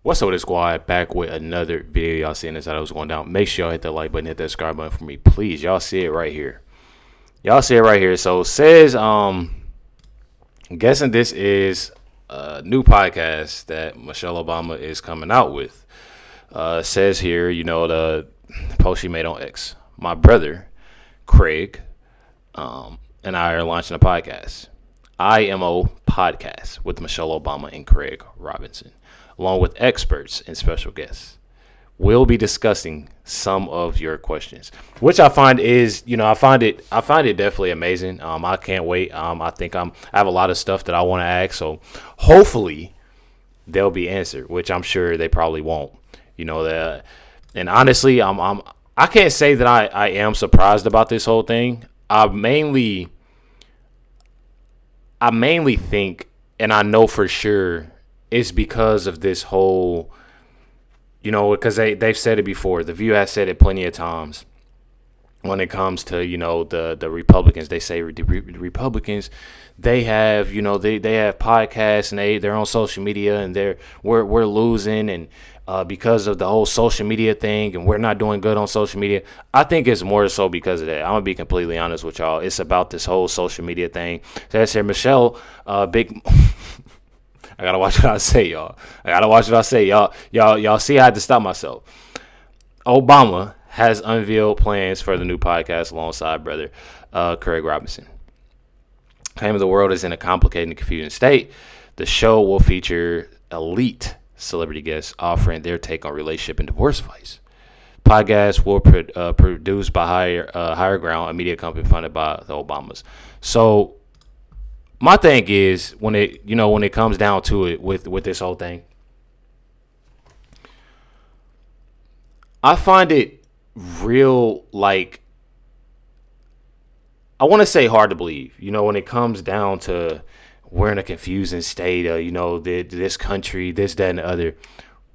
What's up with the squad? Back with another video. Y'all seeing this how it was going down. Make sure y'all hit that like button, hit that subscribe button for me, please. Y'all see it right here. Y'all see it right here. So says I'm guessing this is a new podcast that Michelle Obama is coming out with. Says here, you know, the post she made on X. My brother, Craig, and I are launching a podcast. IMO Podcast with Michelle Obama and Craig Robinson, along with experts and special guests. We'll be discussing some of your questions, which I find is, you know, I find it definitely amazing. I can't wait. I think I have a lot of stuff that I want to ask, so hopefully they'll be answered, which I'm sure they probably won't. You know that, and honestly, I can't say that I am surprised about this whole thing. I mainly think, and I know for sure, it's because of this whole, you know, because they've said it before. The View has said it plenty of times. When it comes to, you know, the Republicans, they say the Republicans, they have, you know, they have podcasts and they're on social media, and we're losing, and because of the whole social media thing, and we're not doing good on social media. I think it's more so because of that. I'm gonna be completely honest with y'all. It's about this whole social media thing. So that's here, Michelle, big. I gotta watch what I say, y'all. Y'all see, I had to stop myself. Obama has unveiled plans for the new podcast alongside brother Craig Robinson. Claiming the world is in a complicated and confusing state, the show will feature elite celebrity guests offering their take on relationship and divorce advice. Podcast will produced by Higher Ground, a media company funded by the Obamas. So my thing is, when it comes down to it with this whole thing, I find it real, like, I want to say hard to believe, you know, when it comes down to we're in a confusing state, you know, this country, this, that, and the other.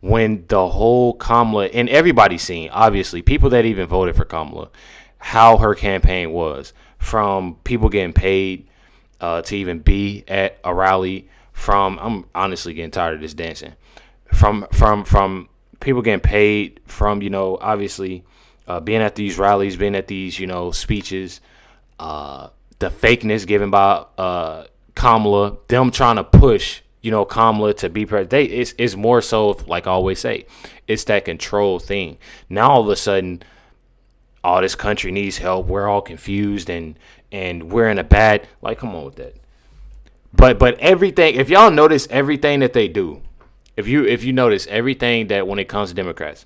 When the whole Kamala, and everybody's seen, obviously, people that even voted for Kamala, how her campaign was, from people getting paid to even be at a rally, from, I'm honestly getting tired of this dancing, from people getting paid, from, you know, obviously being at these rallies, being at these, you know, speeches, the fakeness given by Kamala, them trying to push, you know, Kamala to be president. It's more so, like I always say, it's that control thing. Now all of a sudden, all this country needs help. We're all confused, and we're in a bad, like, come on with that. But everything, if y'all notice everything that they do, if you notice everything that when it comes to Democrats,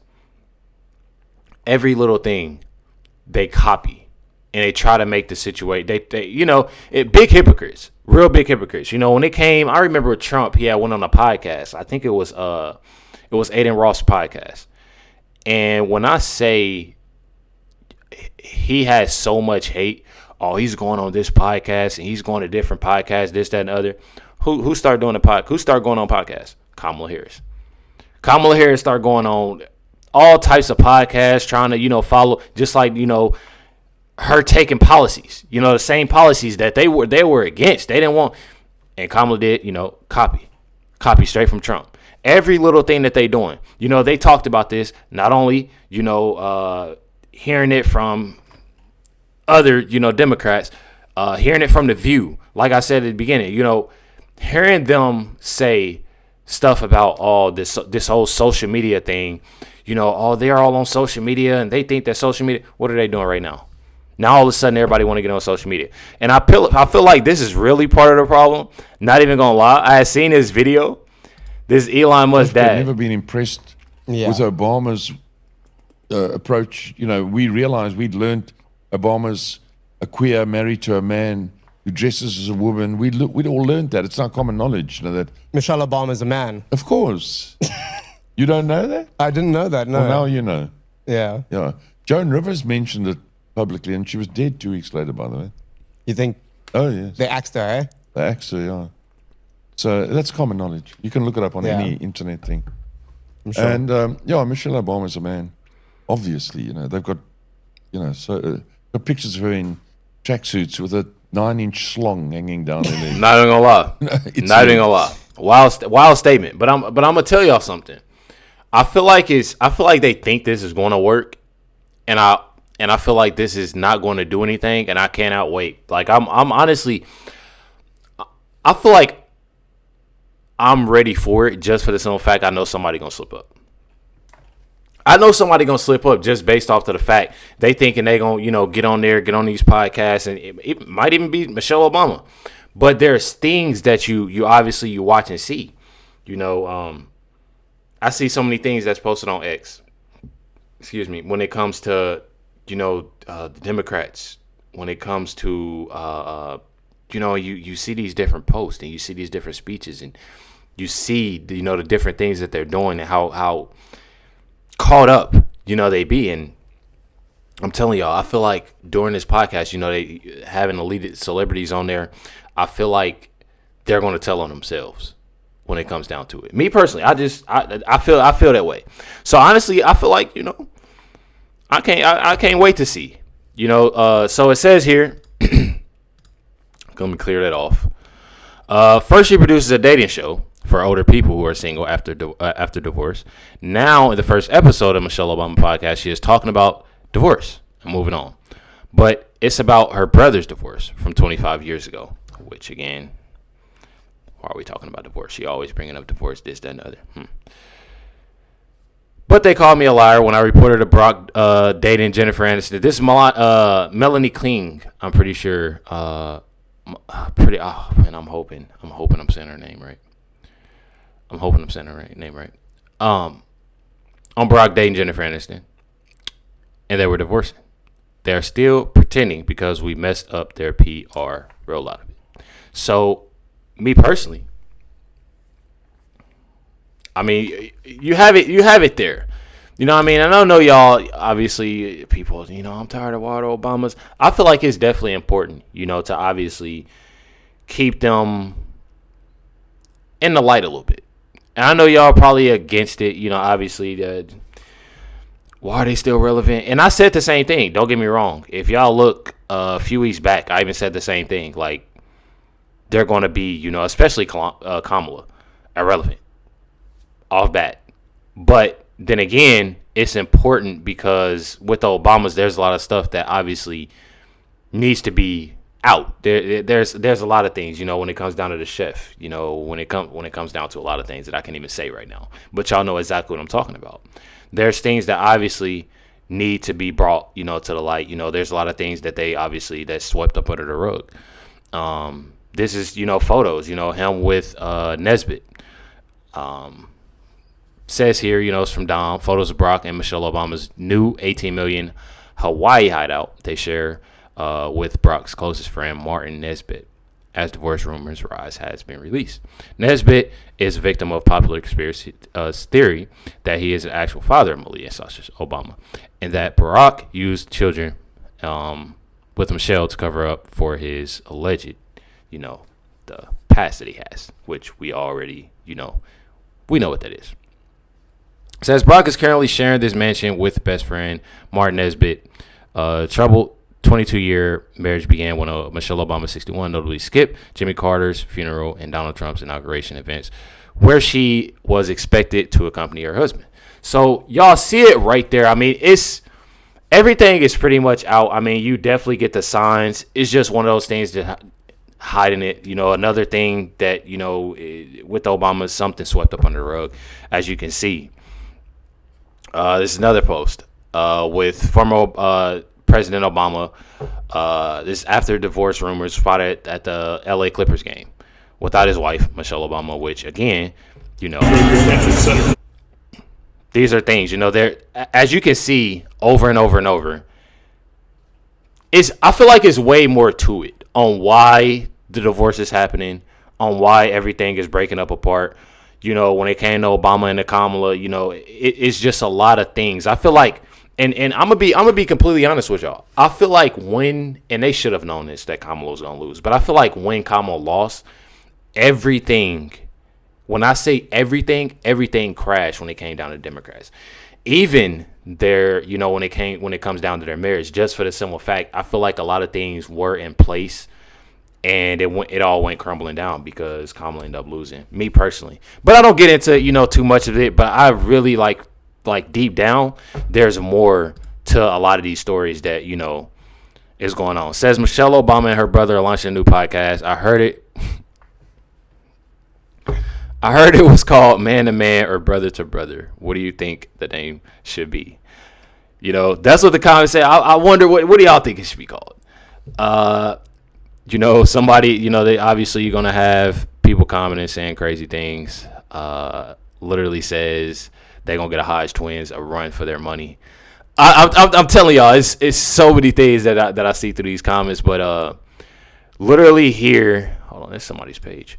every little thing they copy. And they try to make the situation, they you know, big hypocrites, real big hypocrites. You know, when it came, I remember with Trump, he had one on a podcast. I think it was Aiden Ross' podcast. And when I say he has so much hate, oh, he's going on this podcast and he's going to different podcasts, this, that, and the other. Who started doing the podcast? Who started going on podcasts? Kamala Harris. Kamala Harris started going on all types of podcasts, trying to, you know, follow, just like, you know, her taking policies, you know, the same policies that they were against. They didn't want, and Kamala did, you know, copy straight from Trump. Every little thing that they doing, you know, they talked about this, not only, you know, hearing it from other, you know, Democrats, hearing it from The View, like I said at the beginning, you know, hearing them say stuff about all this whole social media thing, you know, oh, they're all on social media and they think that social media, what are they doing right now? Now all of a sudden everybody want to get on social media. And I feel like this is really part of the problem. Not even going to lie. I had seen this video. This Elon Musk dad. I've never been impressed with Obama's approach. You know, we realized we'd learned Obama's a queer married to a man who dresses as a woman. We'd all learned that. It's not common knowledge, you know, that Michelle Obama's a man. Of course. You don't know that? I didn't know that, no. Well, now you know. Yeah. Yeah. Joan Rivers mentioned it publicly, and she was dead 2 weeks later, by the way. You think? Oh, yes. They axed her, eh? They axed her, yeah. So that's common knowledge. You can look it up on any internet thing. I'm sure. And, Michelle Obama's a man. Obviously, you know, they've got, you know, got pictures of her in tracksuits with a 9-inch slong hanging down their leg. Not even gonna lie. Not even gonna lie. Wild statement. But I'm gonna tell y'all something. I feel like they think this is going to work, and I feel like this is not going to do anything, and I cannot wait. Like I'm honestly, I feel like I'm ready for it just for the simple fact I know somebody gonna slip up. I know somebody gonna slip up just based off to the fact they thinking they gonna get on there, get on these podcasts, and it might even be Michelle Obama. But there's things that you obviously you watch and see. I see so many things that's posted on X. Excuse me. When it comes to the Democrats, when it comes to you see these different posts and you see these different speeches and you see the different things that they're doing and how caught up they be. And I'm telling y'all, I feel like during this podcast, they having elite celebrities on there, I feel like they're going to tell on themselves when it comes down to it. Me personally, I feel that way. So honestly, I feel like I can't wait to see. So it says here, let me clear that off. First, she produces a dating show for older people who are single after divorce. Now, in the first episode of Michelle Obama podcast, she is talking about divorce and moving on. But it's about her brother's divorce from 25 years ago, which, again, why are we talking about divorce? She always bringing up divorce, this, that, and the other. But they called me a liar when I reported a Brock dating Jennifer Aniston. This is Melanie Kling, I'm pretty sure. I'm hoping I'm saying her name right. On Brock dating Jennifer Aniston, and they were divorcing. They're still pretending because we messed up their PR real lot of it. So, me personally, I mean, you have it there. You know what I mean? And I know y'all, obviously, people, I'm tired of all the Obamas. I feel like it's definitely important, to obviously keep them in the light a little bit. And I know y'all probably against it, obviously, why are they still relevant? And I said the same thing. Don't get me wrong. If y'all look a few weeks back, I even said the same thing. Like, they're going to be, especially Kamala, irrelevant off bat. But then again, it's important because with the Obamas, there's a lot of stuff that obviously needs to be out. There's a lot of things, when it comes down to the chef, when it comes down to a lot of things that I can't even say right now. But y'all know exactly what I'm talking about. There's things that obviously need to be brought, to the light. There's a lot of things that that's swept up under the rug. This is, photos, him with Nesbitt. Says here, it's from Dom, photos of Brock and Michelle Obama's new 18 million Hawaii hideout they share with Brock's closest friend, Martin Nesbitt, as divorce rumors rise has been released. Nesbitt is a victim of popular conspiracy theory that he is the actual father of Malia and Sasha Obama, and that Barack used children with Michelle to cover up for his alleged, the past that he has, which we already, we know what that is. Says Brock is currently sharing this mansion with best friend Martin Nesbitt. Troubled 22-year marriage began when Michelle Obama, 61, notably skipped Jimmy Carter's funeral and Donald Trump's inauguration events, where she was expected to accompany her husband. So y'all see it right there. I mean, everything is pretty much out. I mean, you definitely get the signs. It's just one of those things that hiding it. Another thing that with Obama, something swept up under the rug, as you can see. This is another post with former President Obama. This is after divorce rumors spotted at the LA Clippers game without his wife, Michelle Obama, which, again, these are things, there, as you can see over and over and over. I feel like it's way more to it on why the divorce is happening, on why everything is breaking up apart. When it came to Obama and to Kamala, it's just a lot of things. I feel like, and I'm gonna be completely honest with y'all. I feel like and they should have known this, that Kamala was gonna lose. But I feel like when Kamala lost, everything, when I say everything crashed when it came down to Democrats. Even their, when it comes down to their marriage, just for the simple fact, I feel like a lot of things were in place. And it all went crumbling down because Kamala ended up losing, me personally. But I don't get into, too much of it. But I really like like deep down, there's more to a lot of these stories that, is going on. Says Michelle Obama and her brother are launching a new podcast. I heard it. I heard it was called Man to Man or Brother to Brother. What do you think the name should be? That's what the comments say. I wonder what do y'all think it should be called? Somebody, they obviously you're gonna have people commenting saying crazy things. Literally says they're gonna get a Hodge twins a run for their money. I'm telling y'all, it's so many things that I see through these comments, but literally here, hold on, there's somebody's page.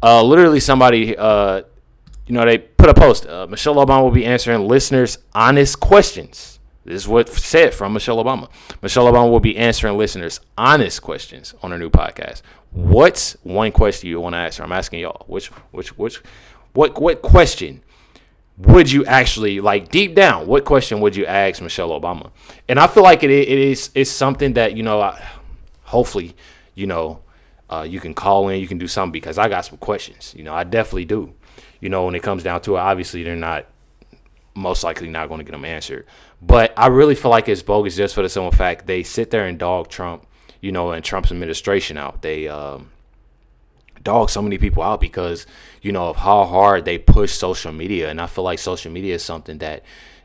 Literally somebody, they put a post. Michelle Obama will be answering listeners' honest questions. This is what said from Michelle Obama. Michelle Obama will be answering listeners' honest questions on her new podcast. What's one question you want to ask her? I'm asking y'all. What question would you actually, like, deep down, what question would you ask Michelle Obama? And I feel like it's something that, hopefully, you can call in, you can do something, because I got some questions. I definitely do. When it comes down to it, obviously they're not, most likely not going to get them answered. But I really feel like it's bogus just for the simple fact they sit there and dog Trump, and Trump's administration out. They dog so many people out because, of how hard they push social media. And I feel like social media is something that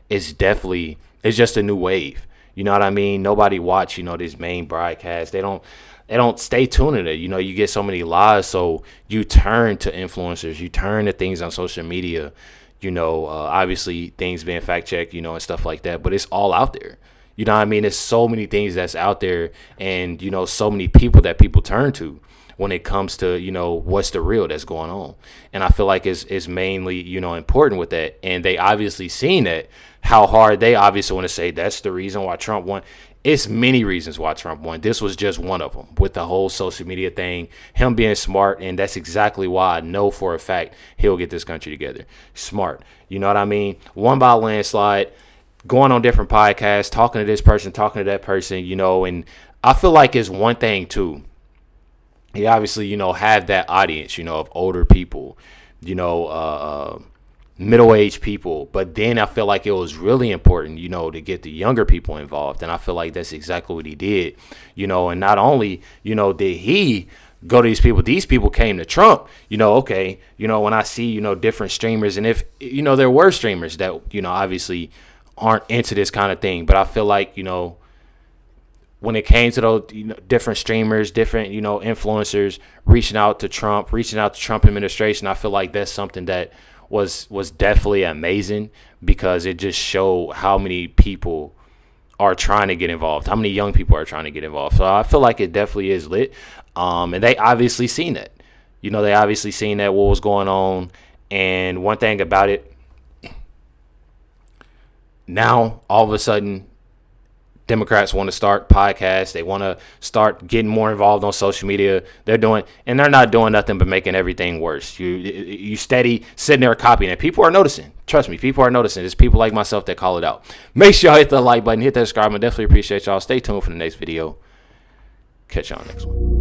is definitely, it's just a new wave. You know what I mean? Nobody watch, this main broadcast. They don't stay tuned to it. You get so many lies. So you turn to influencers, you turn to things on social media, obviously things being fact checked, and stuff like that, but it's all out there. You know what I mean? There's so many things that's out there, and, so many people that people turn to when it comes to, what's the real that's going on. And I feel like it's mainly, important with that. And they obviously seen that, how hard they obviously want to say that's the reason why Trump won. It's many reasons why Trump won. This was just one of them, with the whole social media thing, him being smart. And that's exactly why I know for a fact he'll get this country together. Smart. You know what I mean? Won by a landslide, going on different podcasts, talking to this person, talking to that person, and I feel like it's one thing too. He obviously, have that audience, of older people, middle-aged people. But then I feel like it was really important, to get the younger people involved. And I feel like that's exactly what he did, and not only, did he go to these people came to Trump, okay, when I see, different streamers, and if, there were streamers that, obviously aren't into this kind of thing. But I feel like, when it came to those different streamers, different, influencers reaching out to Trump administration, I feel like that's something that was definitely amazing, because it just showed how many people are trying to get involved, how many young people are trying to get involved. So I feel like it definitely is lit. And they obviously seen that. They obviously seen that what was going on. And one thing about it, now all of a sudden, Democrats want to start podcasts. They want to start getting more involved on social media. They're not doing nothing but making everything worse. You steady sitting there copying it. People are noticing. Trust me, people are noticing. It's people like myself that call it out. Make sure y'all hit the like button, hit that subscribe. I definitely appreciate y'all. Stay tuned for the next video. Catch y'all next one.